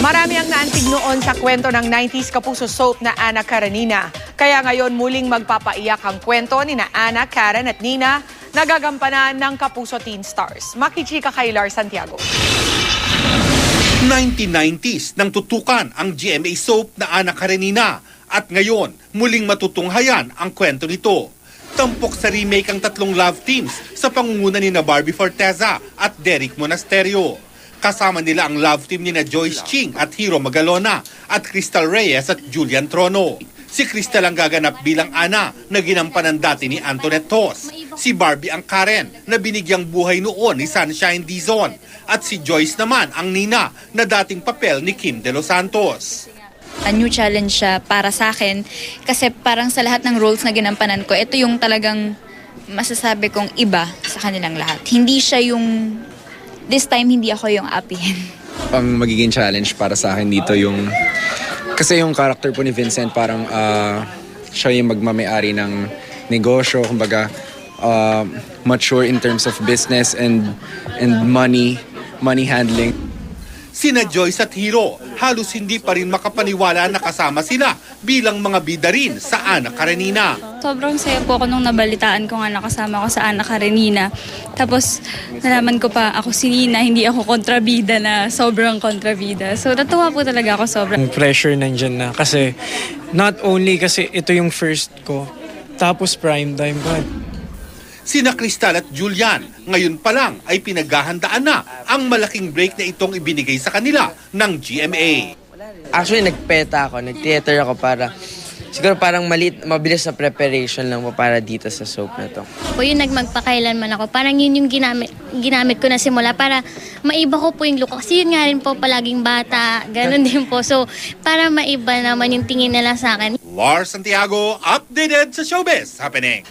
Marami ang naantig noon sa kwento ng 90s kapuso soap na Ana Karenina. Kaya ngayon muling magpapaiyak ang kwento ni na Ana, Karen at Nina na gagampanan ng Kapuso Teen Stars. Makichika kay Lar Santiago. 1990s nang tutukan ang GMA soap na Ana Karenina at ngayon muling matutunghayan ang kwento nito. Tampok sa remake ang tatlong love teams sa pangunguna ni na Barbie Forteza at Derek Monasterio. Kasama nila ang love team ni na Joyce Ching at Hiro Magalona at Crystal Reyes at Julian Trono. Si Crystal ang gaganap bilang Ana na ginampanan dati ni Antoinette Tos. Si Barbie ang Karen na binigyang buhay noon ni Sunshine Dizon. At si Joyce naman ang Nina na dating papel ni Kim De Los Santos. A new challenge siya para sa akin kasi parang sa lahat ng roles na ginampanan ko, ito yung talagang masasabi kong iba sa kanilang lahat. Hindi siya yung, this time hindi ako yung apihin. Ang magiging challenge para sa akin dito yung, kasi yung character po ni Vincent parang siya yung magmamayari ng negosyo, kumbaga mature in terms of business and money handling. Sina Joyce at Hiro, halos hindi pa rin makapaniwala na kasama sila bilang mga bida rin sa Ana Karenina. Sobrang saya po ako nung nabalitaan ko nga nakasama ko sa Ana Karenina. Tapos nalaman ko pa ako si Nina, hindi ako kontrabida na sobrang kontrabida. So natuwa po talaga ako sobrang. Yung pressure nandyan na kasi not only kasi ito yung first ko, tapos prime time pa. Sina Crystal at Julian, ngayon pa lang ay pinaghahandaan na ang malaking break na itong ibinigay sa kanila ng GMA. Actually, nagpeta ako, nag-theater ako para, siguro parang mabilis na preparation lang po para dito sa soap na to. Po yung nagmagpakailanman ako, parang yun yung ginamit ko na simula para maiba ko po yung look. Kasi yun nga rin po palaging bata, ganun din po. So, para maiba naman yung tingin nila sa akin. Lar Santiago, updated sa Showbiz Happening.